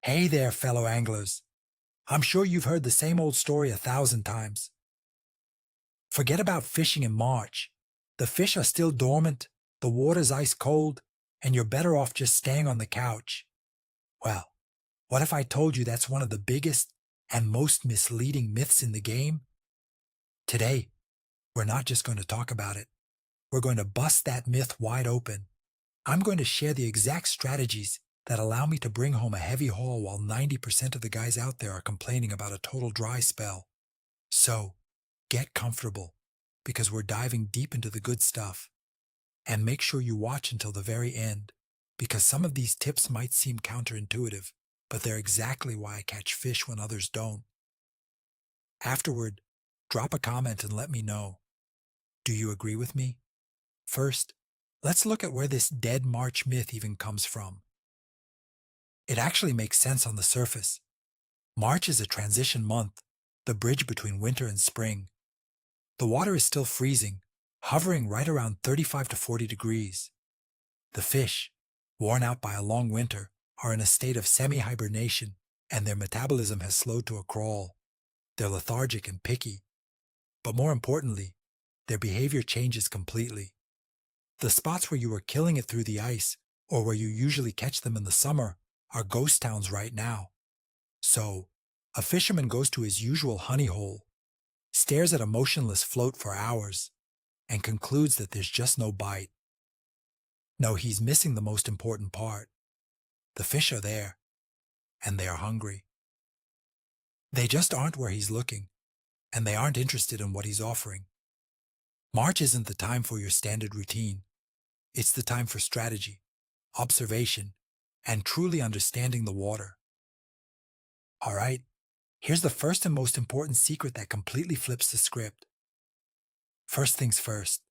Hey there, fellow anglers. I'm sure you've heard the same old story 1,000 times. Forget about fishing in March. The fish are still dormant, the water's ice cold, and you're better off just staying on the couch. Well, what if I told you that's one of the biggest and most misleading myths in the game? Today, we're not just going to talk about it. We're going to bust that myth wide open. I'm going to share the exact strategies that allow me to bring home a heavy haul while 90% of the guys out there are complaining about a total dry spell. So, get comfortable, because we're diving deep into the good stuff. And make sure you watch until the very end, because some of these tips might seem counterintuitive, but they're exactly why I catch fish when others don't. Afterward, drop a comment and let me know. Do you agree with me? First, let's look at where this dead March myth even comes from. It actually makes sense on the surface. March is a transition month, the bridge between winter and spring. The water is still freezing, hovering right around 35 to 40 degrees. The fish, worn out by a long winter, are in a state of semi-hibernation, and their metabolism has slowed to a crawl. They're lethargic and picky. But more importantly, their behavior changes completely. The spots where you were killing it through the ice, or where you usually catch them in the summer, are ghost towns right now. So, a fisherman goes to his usual honey hole, stares at a motionless float for hours, and concludes that there's just no bite. No, he's missing the most important part. The fish are there, and they are hungry. They just aren't where he's looking, and they aren't interested in what he's offering. March isn't the time for your standard routine. It's the time for strategy, observation, and truly understanding the water. All right, here's the first and most important secret that completely flips the script. First things first,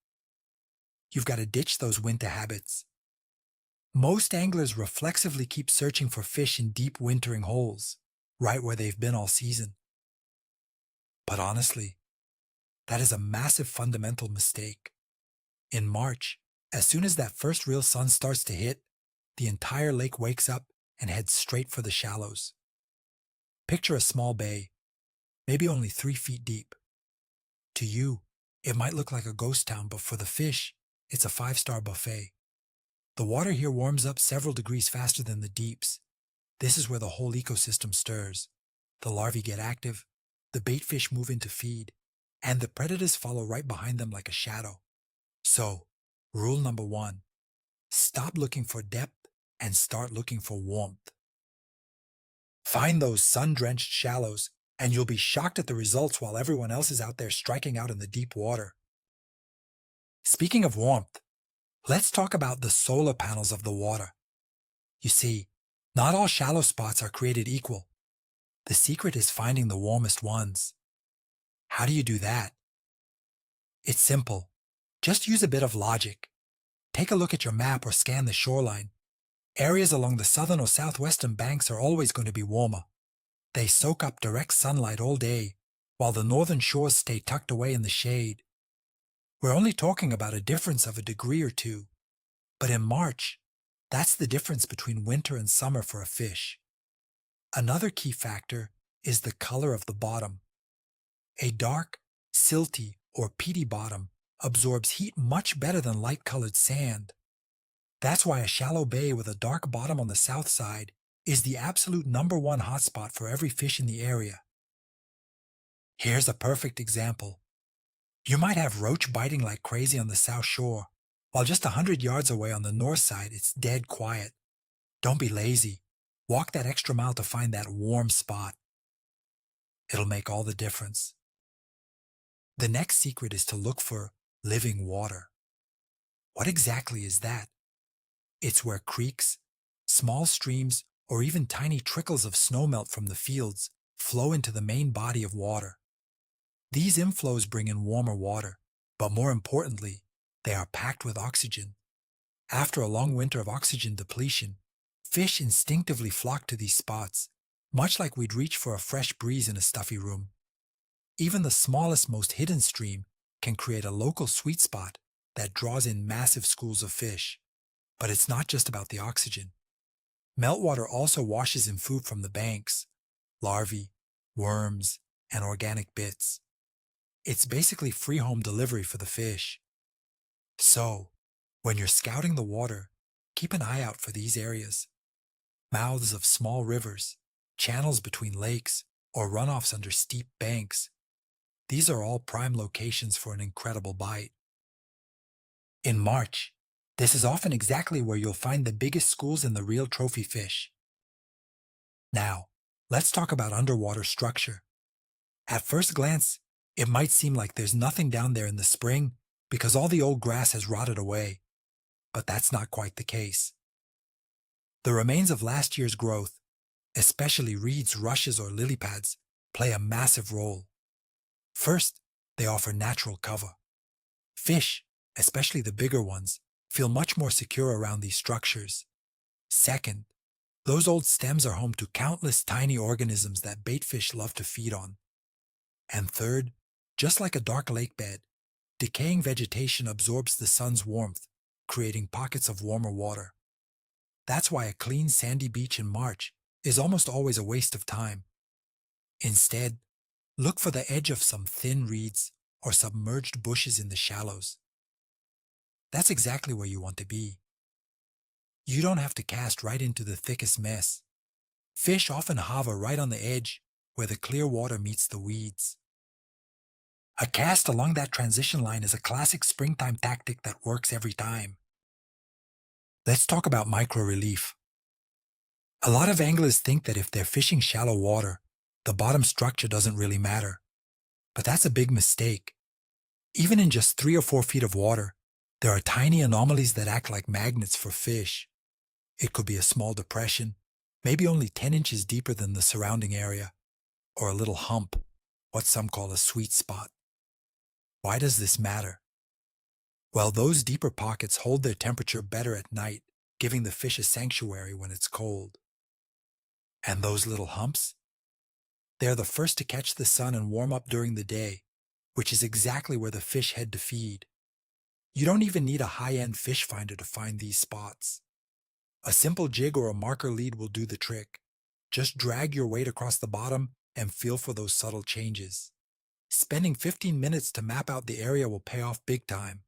you've got to ditch those winter habits. Most anglers reflexively keep searching for fish in deep wintering holes, right where they've been all season. But honestly, that is a massive fundamental mistake. In March, as soon as that first real sun starts to hit, the entire lake wakes up and heads straight for the shallows. Picture a small bay, maybe only 3 feet deep. To you, it might look like a ghost town, but for the fish, it's a 5-star buffet. The water here warms up several degrees faster than the deeps. This is where the whole ecosystem stirs. The larvae get active, the bait fish move in to feed, and the predators follow right behind them like a shadow. So, rule number 1, stop looking for depth and start looking for warmth. Find those sun-drenched shallows, and you'll be shocked at the results while everyone else is out there striking out in the deep water. Speaking of warmth, let's talk about the solar panels of the water. You see, not all shallow spots are created equal. The secret is finding the warmest ones. How do you do that? It's simple. Just use a bit of logic. Take a look at your map or scan the shoreline. Areas along the southern or southwestern banks are always going to be warmer. They soak up direct sunlight all day, while the northern shores stay tucked away in the shade. We're only talking about a difference of a degree or two. But in March, that's the difference between winter and summer for a fish. Another key factor is the color of the bottom. A dark, silty, or peaty bottom absorbs heat much better than light-colored sand. That's why a shallow bay with a dark bottom on the south side is the absolute #1 hotspot for every fish in the area. Here's a perfect example. You might have roach biting like crazy on the south shore, while just 100 yards away on the north side it's dead quiet. Don't be lazy. Walk that extra mile to find that warm spot. It'll make all the difference. The next secret is to look for living water. What exactly is that? It's where creeks, small streams, or even tiny trickles of snowmelt from the fields flow into the main body of water. These inflows bring in warmer water, but more importantly, they are packed with oxygen. After a long winter of oxygen depletion, fish instinctively flock to these spots, much like we'd reach for a fresh breeze in a stuffy room. Even the smallest, most hidden stream can create a local sweet spot that draws in massive schools of fish. But it's not just about the oxygen. Meltwater also washes in food from the banks, larvae, worms, and organic bits. It's basically free home delivery for the fish. So, when you're scouting the water, keep an eye out for these areas. Mouths of small rivers, channels between lakes, or runoffs under steep banks. These are all prime locations for an incredible bite. In March, this is often exactly where you'll find the biggest schools in the real trophy fish. Now, let's talk about underwater structure. At first glance, it might seem like there's nothing down there in the spring because all the old grass has rotted away, but that's not quite the case. The remains of last year's growth, especially reeds, rushes, or lily pads, play a massive role. First, they offer natural cover. Fish, especially the bigger ones, feel much more secure around these structures. Second, those old stems are home to countless tiny organisms that baitfish love to feed on. And third, just like a dark lake bed, decaying vegetation absorbs the sun's warmth, creating pockets of warmer water. That's why a clean sandy beach in March is almost always a waste of time. Instead, look for the edge of some thin reeds or submerged bushes in the shallows. That's exactly where you want to be. You don't have to cast right into the thickest mess. Fish often hover right on the edge where the clear water meets the weeds. A cast along that transition line is a classic springtime tactic that works every time. Let's talk about micro-relief. A lot of anglers think that if they're fishing shallow water, the bottom structure doesn't really matter. But that's a big mistake. Even in just 3 or 4 feet of water, there are tiny anomalies that act like magnets for fish. It could be a small depression, maybe only 10 inches deeper than the surrounding area, or a little hump, what some call a sweet spot. Why does this matter? Well, those deeper pockets hold their temperature better at night, giving the fish a sanctuary when it's cold. And those little humps? They're the first to catch the sun and warm up during the day, which is exactly where the fish head to feed. You don't even need a high-end fish finder to find these spots. A simple jig or a marker lead will do the trick. Just drag your weight across the bottom and feel for those subtle changes. Spending 15 minutes to map out the area will pay off big time.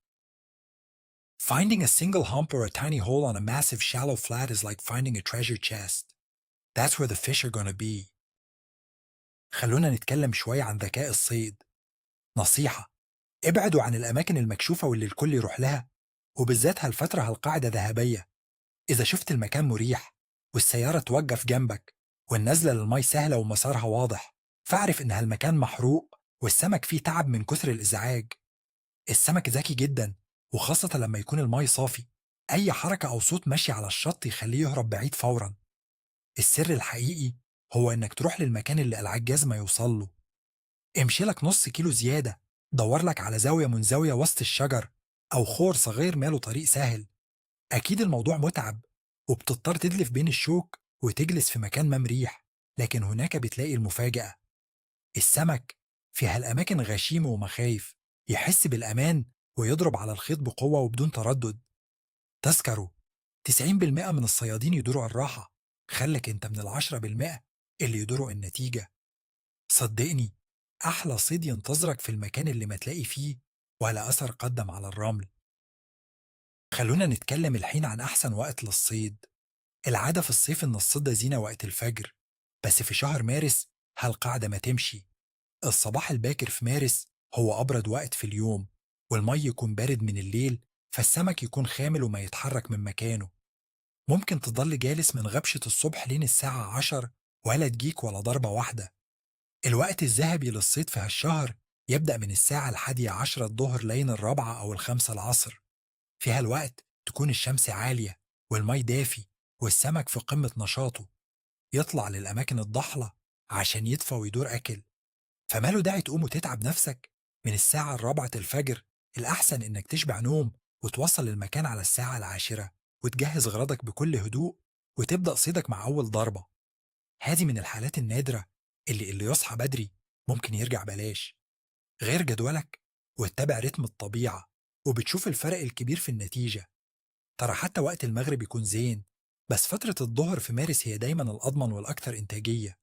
Finding a single hump or a tiny hole on a massive shallow flat is like finding a treasure chest. That's where the fish are gonna be. خلونا نتكلم شوية عن ذكاء الصيد. نصيحة: ابعدوا عن الأماكن المكشوفة واللي الكل يروح لها، وبالذات هالفترة هالقاعدة ذهبية. إذا شفت المكان مريح والسيارة توقف جنبك والنزلة للمي سهلة ومسارها واضح، فاعرف إن هالمكان محروق والسمك فيه تعب من كثر الإزعاج. السمك ذكي جدا، وخاصة لما يكون المي صافي، أي حركة أو صوت ماشي على الشط يخليه يهرب بعيد فورا. السر الحقيقي هو إنك تروح للمكان اللي العجاز ما يوصل له. امشي لك نص كيلو زيادة، دور لك على زاوية منزوية وسط الشجر أو خور صغير ماله طريق سهل. أكيد الموضوع متعب وبتضطر تدلف بين الشوك وتجلس في مكان ما مريح، لكن هناك بتلاقي المفاجأة. السمك في هالأماكن غشيم ومخايف، يحس بالأمان ويضرب على الخيط بقوة وبدون تردد. تذكروا 90% من الصيادين يدوروا الراحة، خلك انت من 10% اللي يدوروا النتيجة. صدقني، أحلى صيد ينتظرك في المكان اللي ما تلاقي فيه ولا أثر قدم على الرمل. خلونا نتكلم الحين عن أحسن وقت للصيد. العادة في الصيف إن الصيد ده زينة وقت الفجر، بس في شهر مارس هالقاعدة ما تمشي. الصباح الباكر في مارس هو أبرد وقت في اليوم، والمي يكون بارد من الليل، فالسمك يكون خامل وما يتحرك من مكانه. ممكن تضل جالس من غبشة الصبح لين الساعة 10 ولا تجيك ولا ضربة واحدة. الوقت الذهبي للصيد في هالشهر يبدأ من الساعة 11 الظهر لين 4 أو 5 العصر. في هالوقت تكون الشمس عالية والمي دافي والسمك في قمة نشاطه، يطلع للأماكن الضحلة عشان يدفى ويدور أكل. فماله داعي تقوم وتتعب نفسك؟ من الساعة 4 الفجر الأحسن إنك تشبع نوم وتوصل للمكان على الساعة 10 وتجهز غراضك بكل هدوء وتبدأ صيدك مع أول ضربة. هذه من الحالات النادرة اللي يصحى بدري ممكن يرجع بلاش. غير جدولك واتبع رتم الطبيعة وبتشوف الفرق الكبير في النتيجة. ترى حتى وقت المغرب يكون زين، بس فترة الظهر في مارس هي دايما الأضمن والأكثر إنتاجية.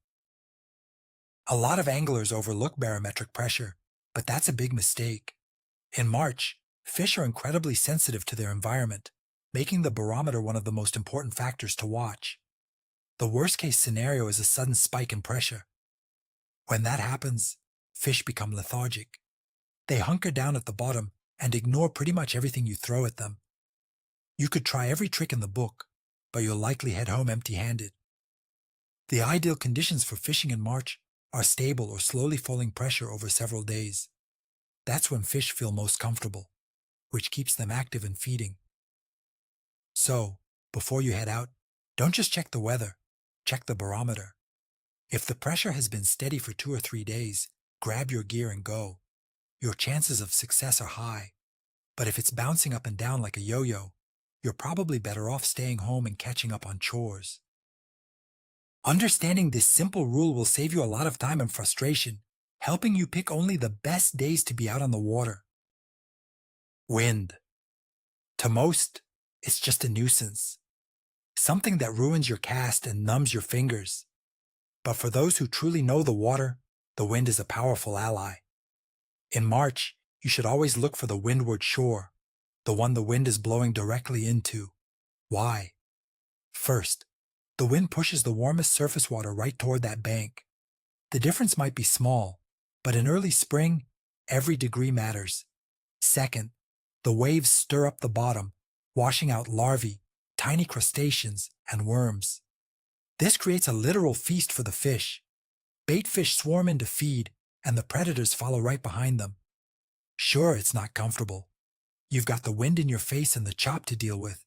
A lot of anglers overlook barometric pressure, but that's a big mistake. In March, fish are incredibly sensitive to their environment, making the barometer one of the most important factors to watch. The worst-case scenario is a sudden spike in pressure. When that happens, fish become lethargic. They hunker down at the bottom and ignore pretty much everything you throw at them. You could try every trick in the book, but you'll likely head home empty-handed. The ideal conditions for fishing in March are stable or slowly falling pressure over several days. That's when fish feel most comfortable, which keeps them active and feeding. So, before you head out, don't just check the weather, check the barometer. If the pressure has been steady for 2 or 3 days, grab your gear and go. Your chances of success are high. But if it's bouncing up and down like a yo-yo, you're probably better off staying home and catching up on chores. Understanding this simple rule will save you a lot of time and frustration, helping you pick only the best days to be out on the water. Wind. To most, it's just a nuisance. Something that ruins your cast and numbs your fingers. But for those who truly know the water, the wind is a powerful ally. In March, you should always look for the windward shore, the one the wind is blowing directly into. Why? First, the wind pushes the warmest surface water right toward that bank. The difference might be small, but in early spring, every degree matters. Second, the waves stir up the bottom, washing out larvae, tiny crustaceans, and worms. This creates a literal feast for the fish. Bait fish swarm in to feed, and the predators follow right behind them. Sure, it's not comfortable. You've got the wind in your face and the chop to deal with.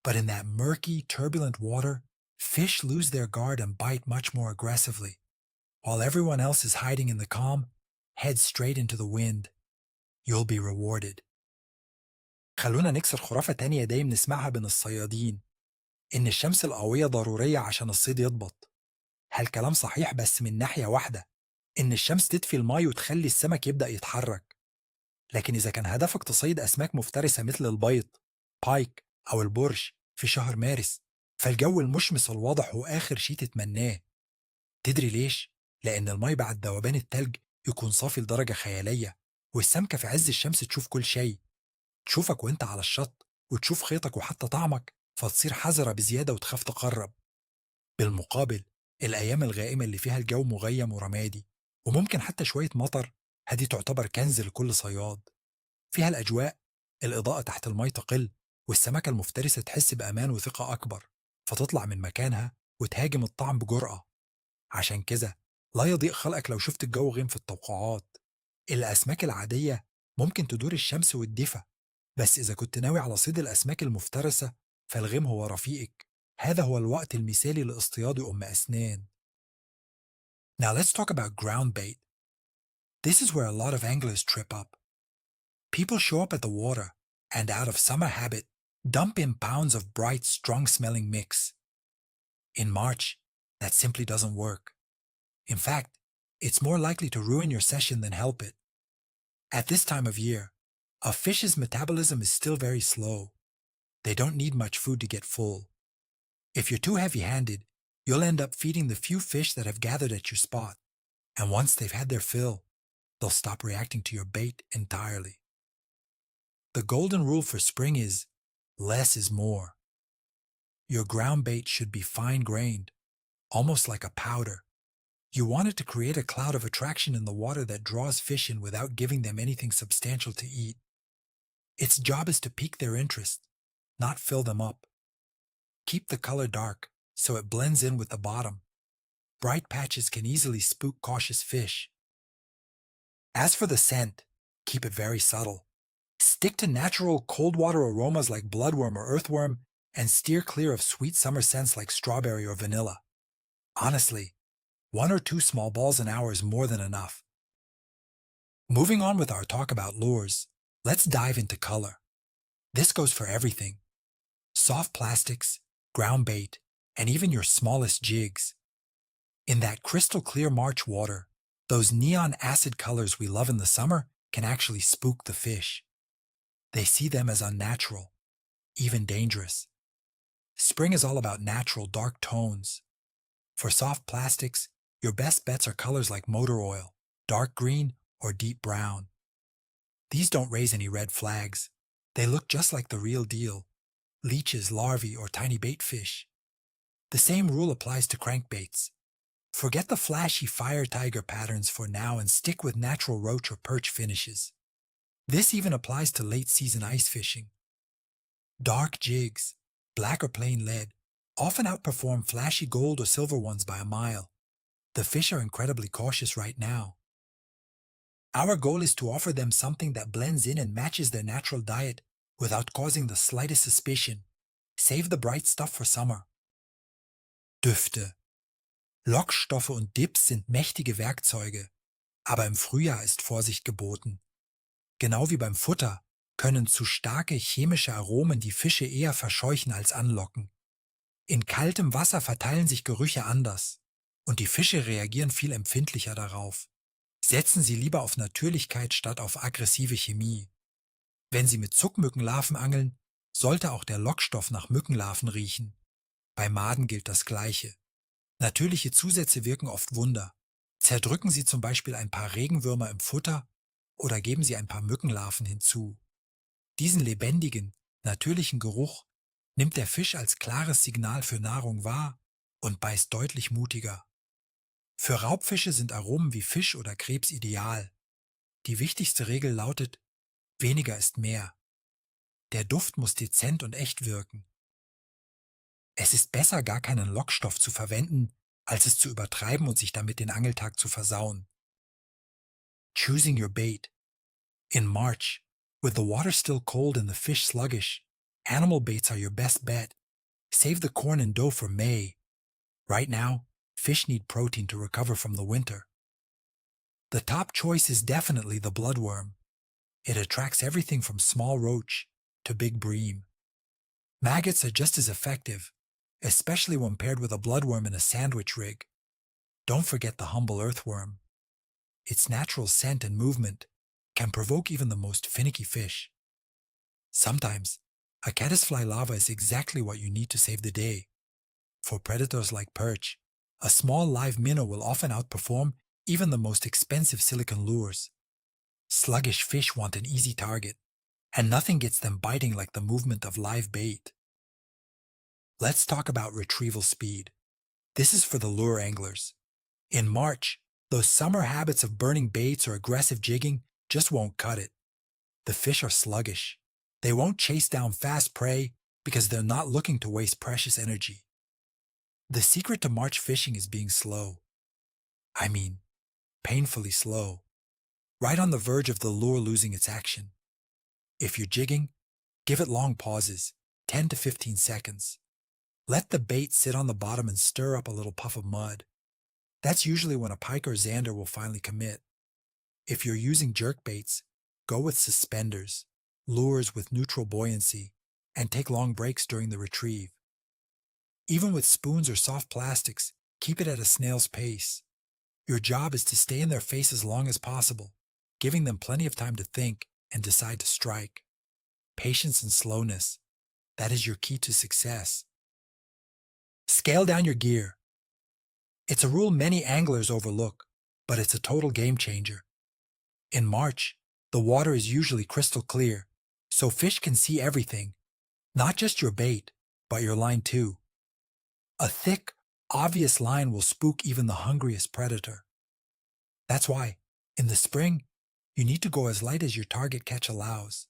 But in that murky, turbulent water, fish lose their guard and bite much more aggressively. While everyone else is hiding in the calm, head straight into the wind. You'll be rewarded. خلونا نكسر خرافة تانية دايما نسمعها بين الصيادين، إن الشمس القوية ضرورية عشان الصيد يضبط. هالكلام صحيح بس من ناحية واحدة، إن الشمس تدفي الماء وتخلي السمك يبدأ يتحرك. لكن إذا كان هدفك تصيد أسماك مفترسة مثل البيض، بايك أو البرش في شهر مارس، فالجو المشمس الواضح هو آخر شيء تتمناه. تدري ليش؟ لأن الماء بعد ذوبان التلج يكون صافي لدرجة خيالية، والسمكة في عز الشمس تشوف كل شيء. تشوفك وانت على الشط وتشوف خيطك وحتى طعمك، فتصير حذرة بزيادة وتخاف تقرب. بالمقابل، الأيام الغائمة اللي فيها الجو مغيم ورمادي وممكن حتى شوية مطر، هذه تعتبر كنز لكل صياد. فيها الأجواء، الإضاءة تحت الماء تقل، والسمكة المفترسة تحس بأمان وثقة أكبر، فتطلع من مكانها وتهاجم الطعم بجرأة. عشان كذا لا يضيق خلقك لو شفت الجو غيم في التوقعات. الأسماك العادية ممكن تدور الشمس والدفا، بس إذا كنت ناوي على صيد الأسماك المفترسة فالغيم هو رفيقك. هذا هو الوقت المثالي لاصطياد أم أسنان. Now let's talk about ground bait. This is where a lot of anglers trip up. People show up at the water and out of summer habit dump in pounds of bright, strong-smelling mix. In March, that simply doesn't work. In fact, it's more likely to ruin your session than help it. At this time of year, a fish's metabolism is still very slow. They don't need much food to get full. If you're too heavy-handed, you'll end up feeding the few fish that have gathered at your spot, and once they've had their fill, they'll stop reacting to your bait entirely. The golden rule for spring is less is more. Your ground bait should be fine-grained, almost like a powder. You want it to create a cloud of attraction in the water that draws fish in without giving them anything substantial to eat. Its job is to pique their interest, not fill them up. Keep the color dark so it blends in with the bottom. Bright patches can easily spook cautious fish. As for the scent, keep it very subtle. Stick to natural cold water aromas like bloodworm or earthworm, and steer clear of sweet summer scents like strawberry or vanilla. Honestly, 1 or 2 small balls an hour is more than enough. Moving on with our talk about lures, let's dive into color. This goes for everything. Soft plastics, ground bait, and even your smallest jigs. In that crystal clear March water, those neon acid colors we love in the summer can actually spook the fish. They see them as unnatural, even dangerous. Spring is all about natural dark tones. For soft plastics, your best bets are colors like motor oil, dark green, or deep brown. These don't raise any red flags. They look just like the real deal: leeches, larvae, or tiny bait fish. The same rule applies to crankbaits. Forget the flashy fire tiger patterns for now and stick with natural roach or perch finishes. This even applies to late-season ice fishing. Dark jigs, black or plain lead, often outperform flashy gold or silver ones by a mile. The fish are incredibly cautious right now. Our goal is to offer them something that blends in and matches their natural diet without causing the slightest suspicion. Save the bright stuff for summer. Düfte. Lockstoffe und Dips sind mächtige Werkzeuge, aber im Frühjahr ist Vorsicht geboten. Genau wie beim Futter können zu starke chemische Aromen die Fische eher verscheuchen als anlocken. In kaltem Wasser verteilen sich Gerüche anders und die Fische reagieren viel empfindlicher darauf. Setzen Sie lieber auf Natürlichkeit statt auf aggressive Chemie. Wenn Sie mit Zuckmückenlarven angeln, sollte auch der Lockstoff nach Mückenlarven riechen. Bei Maden gilt das Gleiche. Natürliche Zusätze wirken oft Wunder. Zerdrücken Sie zum Beispiel ein paar Regenwürmer im Futter oder geben Sie ein paar Mückenlarven hinzu. Diesen lebendigen, natürlichen Geruch nimmt der Fisch als klares Signal für Nahrung wahr und beißt deutlich mutiger. Für Raubfische sind Aromen wie Fisch oder Krebs ideal. Die wichtigste Regel lautet: weniger ist mehr. Der Duft muss dezent und echt wirken. Es ist besser, gar keinen Lockstoff zu verwenden, als es zu übertreiben und sich damit den Angeltag zu versauen. Choosing your bait. In March, with the water still cold and the fish sluggish, animal baits are your best bet. Save the corn and dough for May. Right now, fish need protein to recover from the winter. The top choice is definitely the bloodworm. It attracts everything from small roach to big bream. Maggots are just as effective, especially when paired with a bloodworm in a sandwich rig. Don't forget the humble earthworm. Its natural scent and movement can provoke even the most finicky fish. Sometimes, a caddisfly larva is exactly what you need to save the day. For predators like perch, a small live minnow will often outperform even the most expensive silicone lures. Sluggish fish want an easy target, and nothing gets them biting like the movement of live bait. Let's talk about retrieval speed. This is for the lure anglers. In March, those summer habits of burning baits or aggressive jigging just won't cut it. The fish are sluggish. They won't chase down fast prey because they're not looking to waste precious energy. The secret to March fishing is being slow. I mean, painfully slow. Right on the verge of the lure losing its action. If you're jigging, give it long pauses, 10 to 15 seconds. Let the bait sit on the bottom and stir up a little puff of mud. That's usually when a pike or zander will finally commit. If you're using jerk baits, go with suspenders, lures with neutral buoyancy, and take long breaks during the retrieve. Even with spoons or soft plastics, keep it at a snail's pace. Your job is to stay in their face as long as possible, giving them plenty of time to think and decide to strike. Patience and slowness, that is your key to success. Scale down your gear. It's a rule many anglers overlook, but it's a total game changer. In March, the water is usually crystal clear, so fish can see everything, not just your bait, but your line too. A thick, obvious line will spook even the hungriest predator. That's why, in the spring, you need to go as light as your target catch allows.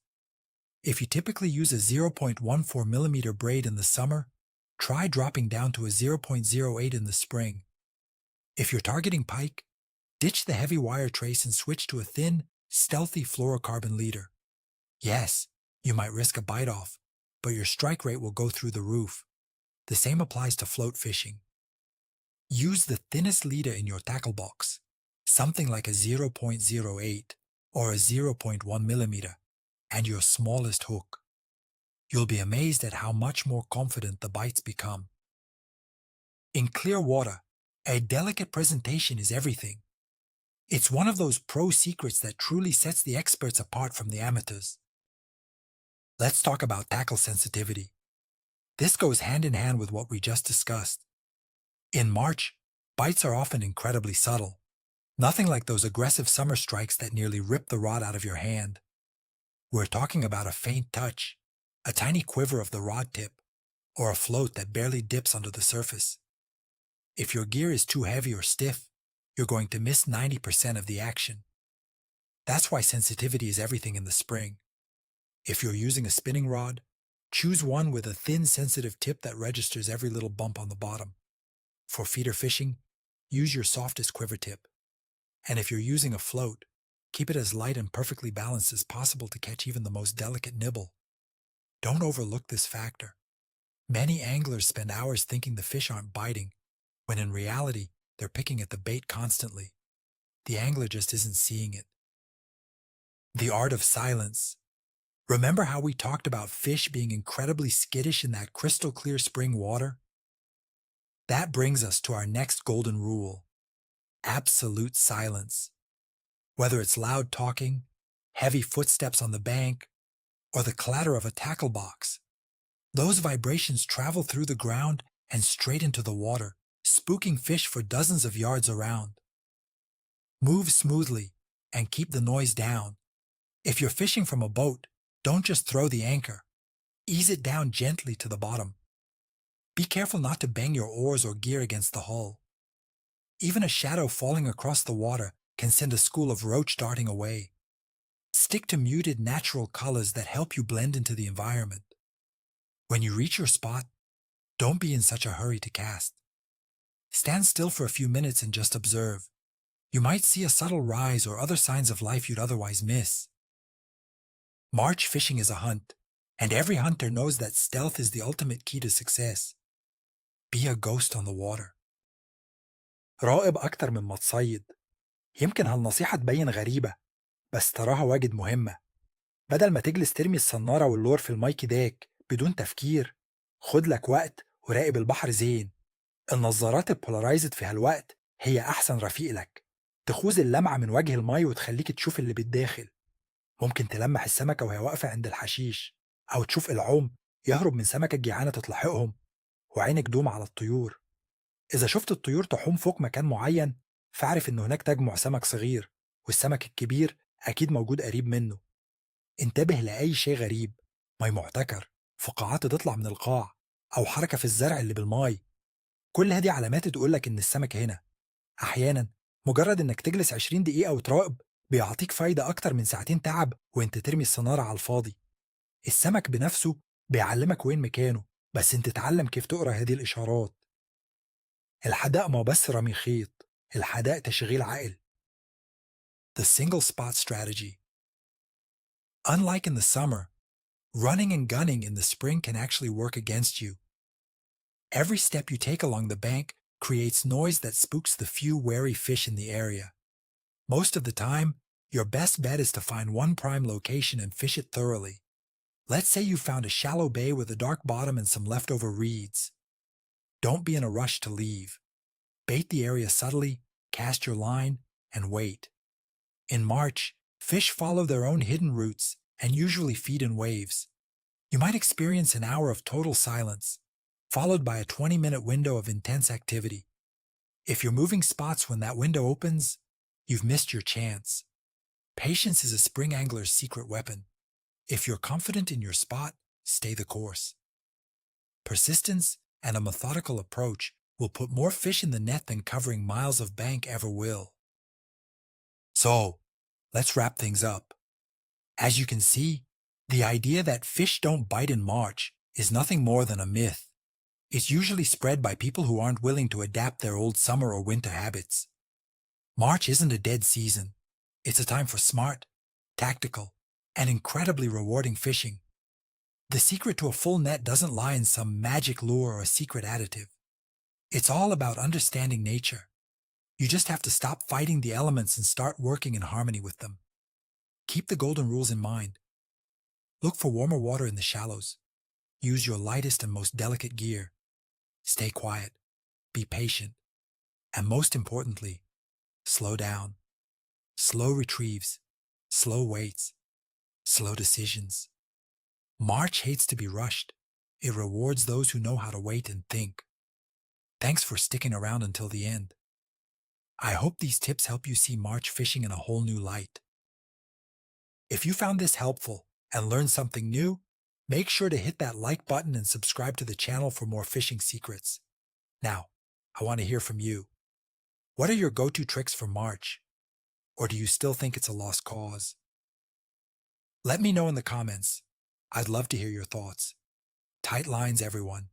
If you typically use a 0.14 millimeter braid in the summer, try dropping down to a 0.08 in the spring. If you're targeting pike, ditch the heavy wire trace and switch to a thin, stealthy fluorocarbon leader. Yes, you might risk a bite-off, but your strike rate will go through the roof. The same applies to float fishing. Use the thinnest leader in your tackle box, something like a 0.08 or a 0.1 millimeter, and your smallest hook. You'll be amazed at how much more confident the bites become. In clear water, a delicate presentation is everything. It's one of those pro secrets that truly sets the experts apart from the amateurs. Let's talk about tackle sensitivity. This goes hand in hand with what we just discussed. In March, bites are often incredibly subtle. Nothing like those aggressive summer strikes that nearly rip the rod out of your hand. We're talking about a faint touch, a tiny quiver of the rod tip, or a float that barely dips under the surface. If your gear is too heavy or stiff, you're going to miss 90% of the action. That's why sensitivity is everything in the spring. If you're using a spinning rod, choose one with a thin, sensitive tip that registers every little bump on the bottom. For feeder fishing, use your softest quiver tip. And if you're using a float, keep it as light and perfectly balanced as possible to catch even the most delicate nibble. Don't overlook this factor. Many anglers spend hours thinking the fish aren't biting, when in reality, they're picking at the bait constantly. The angler just isn't seeing it. The art of silence. Remember how we talked about fish being incredibly skittish in that crystal clear spring water? That brings us to our next golden rule: absolute silence. Whether it's loud talking, heavy footsteps on the bank, or the clatter of a tackle box, those vibrations travel through the ground and straight into the water, spooking fish for dozens of yards around. Move smoothly and keep the noise down. If you're fishing from a boat, don't just throw the anchor. Ease it down gently to the bottom. Be careful not to bang your oars or gear against the hull. Even a shadow falling across the water can send a school of roach darting away. Stick to muted natural colors that help you blend into the environment. When you reach your spot, don't be in such a hurry to cast. Stand still for a few minutes and just observe. You might see a subtle rise or other signs of life you'd otherwise miss. March fishing is a hunt, and every hunter knows that stealth is the ultimate key to success. Be a ghost on the water. راقب أكتر مما تصيد. يمكن هالنصيحة تبين غريبة، بس تراها واجد مهمة. بدل ما تجلس ترمي الصنارة واللور في الماي كداك بدون تفكير، خد لك وقت وراقب البحر زين. النظارات البولارايزد في هالوقت هي أحسن رفيق لك. تخوز اللمعة من وجه الماي وتخليك تشوف اللي بالداخل. ممكن تلمح السمكة وهي واقفة عند الحشيش، أو تشوف العوم يهرب من سمكة جيعانة تتلحقهم، وعينك دوم على الطيور. إذا شفت الطيور تحوم فوق مكان معين، فاعرف إن هناك تجمع سمك صغير، والسمك الكبير أكيد موجود قريب منه. انتبه لأي شيء غريب، مي معتكر، فقاعات تطلع من القاع، أو حركة في الزرع اللي بالماي. كل هذه علامات تقولك إن السمك هنا. أحيانا مجرد إنك تجلس 20 دقيقة وتراقب بيعطيك فايدة أكتر من ساعتين تعب وإنت ترمي الصنارة على الفاضي. السمك بنفسه بيعلمك وين مكانه، بس انت تتعلم كيف تقرأ هذه الإشارات. الحداء ما بس رمي خيط، الحداء تشغيل عقل. The single spot strategy. Unlike in the summer, running and gunning in the spring can actually work against you. Every step you take along the bank creates noise that spooks the few wary fish in the area. Most of the time, your best bet is to find one prime location and fish it thoroughly. Let's say you found a shallow bay with a dark bottom and some leftover reeds. Don't be in a rush to leave. Bait the area subtly, cast your line, and wait. In March, fish follow their own hidden routes and usually feed in waves. You might experience an hour of total silence, followed by a 20-minute window of intense activity. If you're moving spots when that window opens, you've missed your chance. Patience is a spring angler's secret weapon. If you're confident in your spot, stay the course. Persistence and a methodical approach will put more fish in the net than covering miles of bank ever will. So, let's wrap things up. As you can see, the idea that fish don't bite in March is nothing more than a myth. It's usually spread by people who aren't willing to adapt their old summer or winter habits. March isn't a dead season. It's a time for smart, tactical, and incredibly rewarding fishing. The secret to a full net doesn't lie in some magic lure or a secret additive. It's all about understanding nature. You just have to stop fighting the elements and start working in harmony with them. Keep the golden rules in mind. Look for warmer water in the shallows. Use your lightest and most delicate gear. Stay quiet. Be patient. And most importantly, slow down. Slow retrieves. Slow waits. Slow decisions. March hates to be rushed. It rewards those who know how to wait and think. Thanks for sticking around until the end. I hope these tips help you see March fishing in a whole new light. If you found this helpful and learned something new, make sure to hit that like button and subscribe to the channel for more fishing secrets. Now, I want to hear from you. What are your go-to tricks for March? Or do you still think it's a lost cause? Let me know in the comments. I'd love to hear your thoughts. Tight lines, everyone.